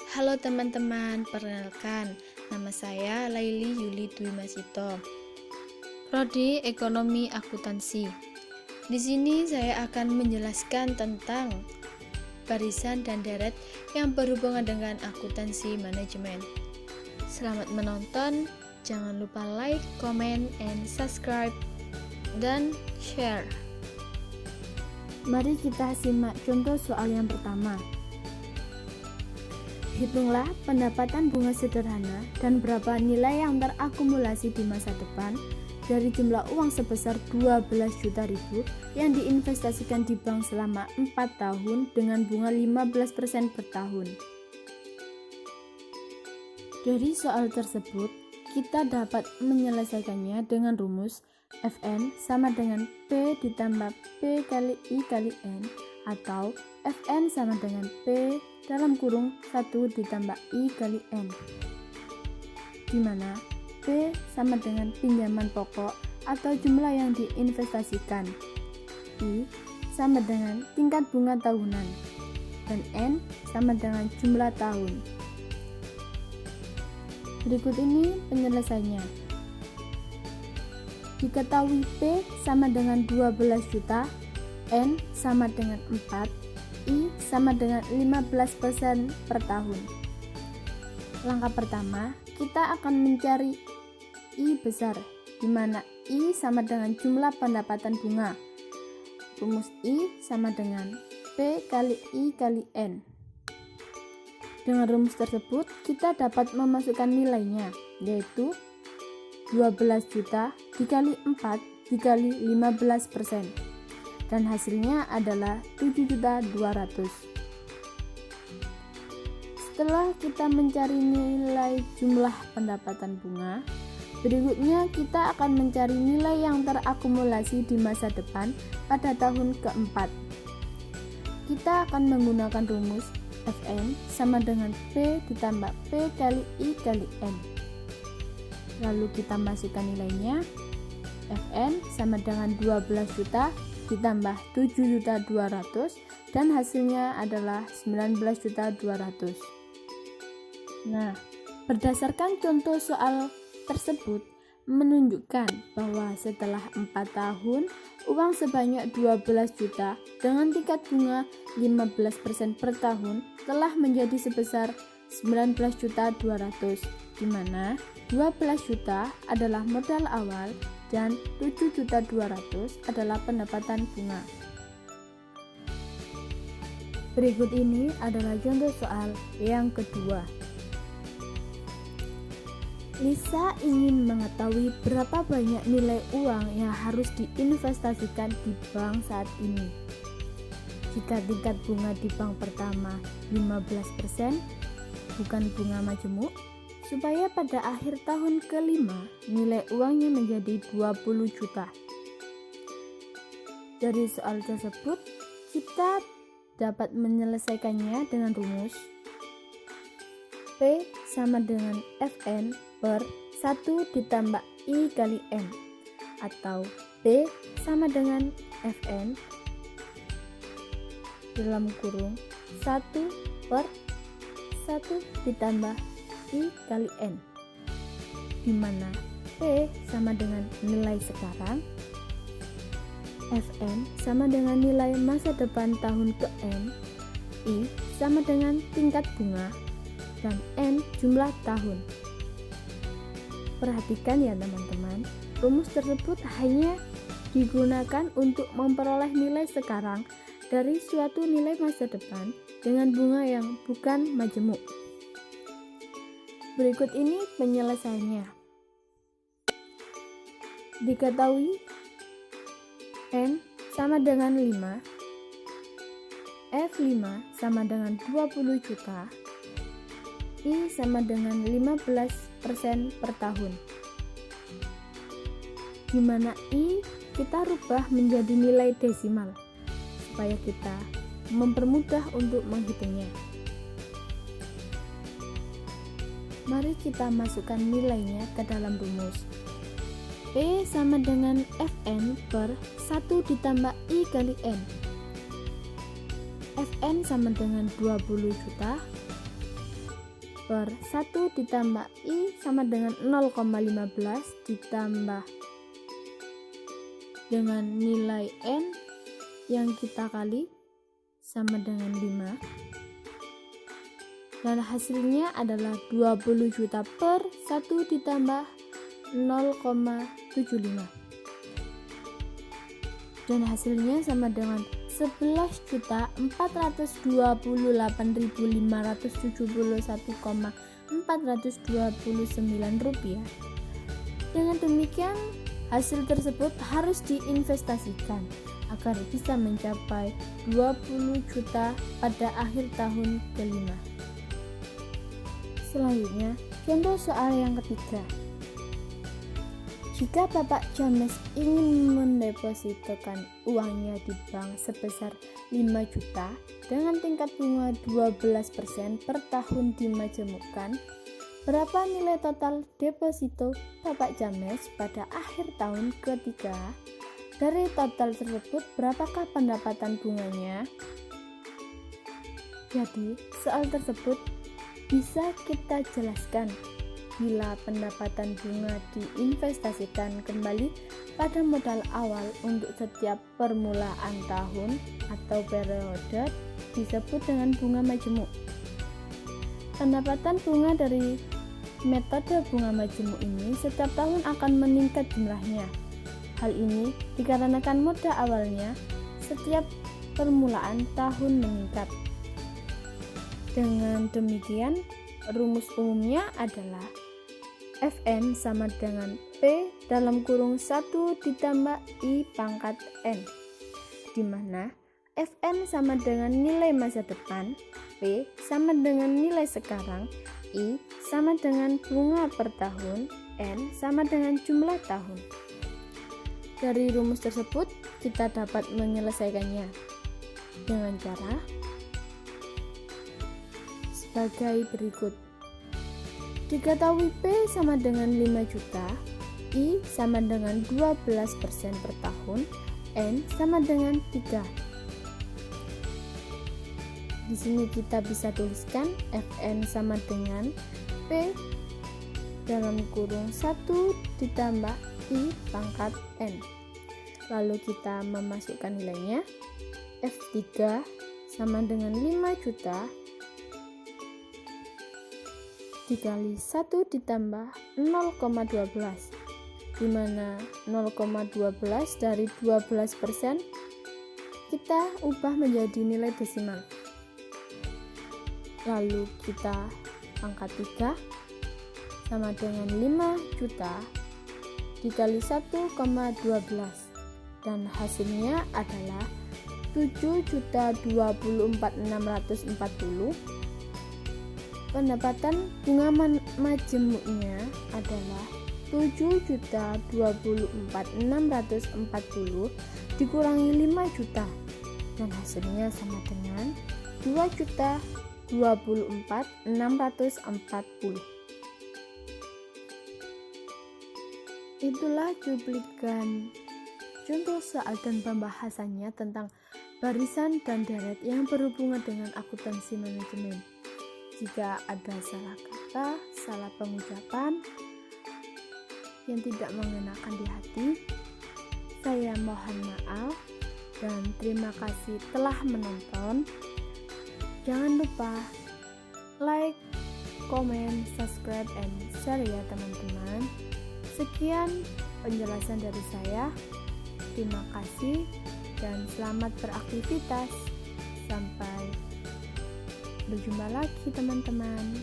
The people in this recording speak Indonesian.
Halo teman-teman, perkenalkan, nama saya Laili Yuli Dwi Masito, Prodi Ekonomi Akuntansi. Di sini saya akan menjelaskan tentang barisan dan deret yang berhubungan dengan akuntansi manajemen. Selamat menonton, jangan lupa like, comment, and subscribe, dan share. Mari kita simak contoh soal yang pertama. Hitunglah pendapatan bunga sederhana dan berapa nilai yang terakumulasi di masa depan dari jumlah uang sebesar 12 juta ribu yang diinvestasikan di bank selama 4 tahun dengan bunga 15% per tahun. Dari soal tersebut, kita dapat menyelesaikannya dengan rumus Fn sama dengan P ditambah P kali I kali N, atau Fn sama dengan P dalam kurung 1 ditambah I kali N, di mana P sama dengan pinjaman pokok atau jumlah yang diinvestasikan, I sama dengan tingkat bunga tahunan, dan N sama dengan jumlah tahun. Berikut ini penyelesaiannya. Diketahui P sama dengan 12 juta, N sama dengan 4, I sama dengan 15% per tahun. Langkah pertama, kita akan mencari I besar, di mana I sama dengan jumlah pendapatan bunga. Rumus I sama dengan P kali I kali N. Dengan rumus tersebut, kita dapat memasukkan nilainya, yaitu 12 juta dikali 4 dikali 15%, dan hasilnya adalah 7.200.000. Setelah kita mencari nilai jumlah pendapatan bunga, berikutnya kita akan mencari nilai yang terakumulasi di masa depan pada tahun keempat. Kita akan menggunakan rumus Fn sama dengan P ditambah P kali I kali N. Lalu kita masukkan nilainya. Fn sama dengan 12 juta ditambah 7.200.000, dan hasilnya adalah 19.200.000. Nah, berdasarkan contoh soal tersebut menunjukkan bahwa setelah 4 tahun, uang sebanyak 12 juta dengan tingkat bunga 15% per tahun telah menjadi sebesar 19.200.000, di mana 12 juta adalah modal awal dan 7.200.000 adalah pendapatan bunga. Berikut ini adalah contoh soal yang kedua. Lisa ingin mengetahui berapa banyak nilai uang yang harus diinvestasikan di bank saat ini. Jika tingkat bunga di bank pertama 15%, bukan bunga majemuk, supaya pada akhir tahun kelima nilai uangnya menjadi 20 juta. Dari soal tersebut, kita dapat menyelesaikannya dengan rumus P sama dengan Fn per 1 ditambah I kali N, atau P sama dengan Fn dalam kurung 1 per 1 ditambah I kali N, di mana P sama dengan nilai sekarang, Fn sama dengan nilai masa depan tahun ke N, I sama dengan tingkat bunga, dan N jumlah tahun. Perhatikan ya teman-teman, rumus tersebut hanya digunakan untuk memperoleh nilai sekarang dari suatu nilai masa depan dengan bunga yang bukan majemuk. Berikut ini penyelesaiannya. Diketahui N sama dengan 5, F5 sama dengan 20 juta, I sama dengan 15% per tahun, di mana I kita rubah menjadi nilai desimal supaya kita mempermudah untuk menghitungnya. Mari kita masukkan nilainya ke dalam rumus. P sama dengan Fn per 1 ditambah I kali N. Fn sama dengan 20 juta per 1 ditambah I sama dengan 0,15 ditambah dengan nilai N yang kita kali sama dengan 5, dan hasilnya adalah 20 juta per 1 ditambah 0,75, dan hasilnya sama dengan 11.428.571,429 rupiah. Dengan demikian, hasil tersebut harus diinvestasikan agar bisa mencapai 20 juta pada akhir tahun kelima. Selanjutnya, contoh soal yang ketiga. Jika Bapak James ingin mendepositokan uangnya di bank sebesar 5 juta dengan tingkat bunga 12% per tahun dimajemukkan, berapa nilai total deposito Bapak James pada akhir tahun ketiga? Dari total tersebut, berapakah pendapatan bunganya? Jadi, soal tersebut bisa kita jelaskan bila pendapatan bunga diinvestasikan kembali pada modal awal untuk setiap permulaan tahun atau periode disebut dengan bunga majemuk. Pendapatan bunga dari metode bunga majemuk ini setiap tahun akan meningkat jumlahnya. Hal ini dikarenakan modal awalnya setiap permulaan tahun meningkat. Dengan demikian, rumus umumnya adalah Fn sama dengan P dalam kurung 1 ditambah I pangkat N, di mana Fn sama dengan nilai masa depan, P sama dengan nilai sekarang, I sama dengan bunga per tahun, N sama dengan jumlah tahun. Dari rumus tersebut, kita dapat menyelesaikannya dengan cara sebagai berikut. Diketahui P sama dengan 5 juta, I sama dengan 12% per tahun, N sama dengan 3. Di sini kita bisa tuliskan Fn sama dengan P dalam kurung 1 ditambah I pangkat N. Lalu kita memasukkan nilainya. F3 sama dengan 5 juta dikali 1 ditambah 0,12, di mana 0,12 dari 12% kita ubah menjadi nilai desimal. Lalu kita angkat 3 sama dengan 5 juta dikali 1,12, dan hasilnya adalah 7.024.640. Pendapatan bunga majemuknya adalah 7.024.640 dikurangi 5 juta, dan hasilnya sama dengan 2.024.640. Itulah cuplikan contoh soal dan pembahasannya tentang barisan dan deret yang berhubungan dengan akuntansi manajemen. Jika ada salah kata, salah pengucapan yang tidak mengenakan di hati, saya mohon maaf dan terima kasih telah menonton. Jangan lupa like, comment, subscribe, and share ya teman-teman. Sekian penjelasan dari saya. Terima kasih dan selamat beraktivitas. Sampai berjumpa lagi teman-teman.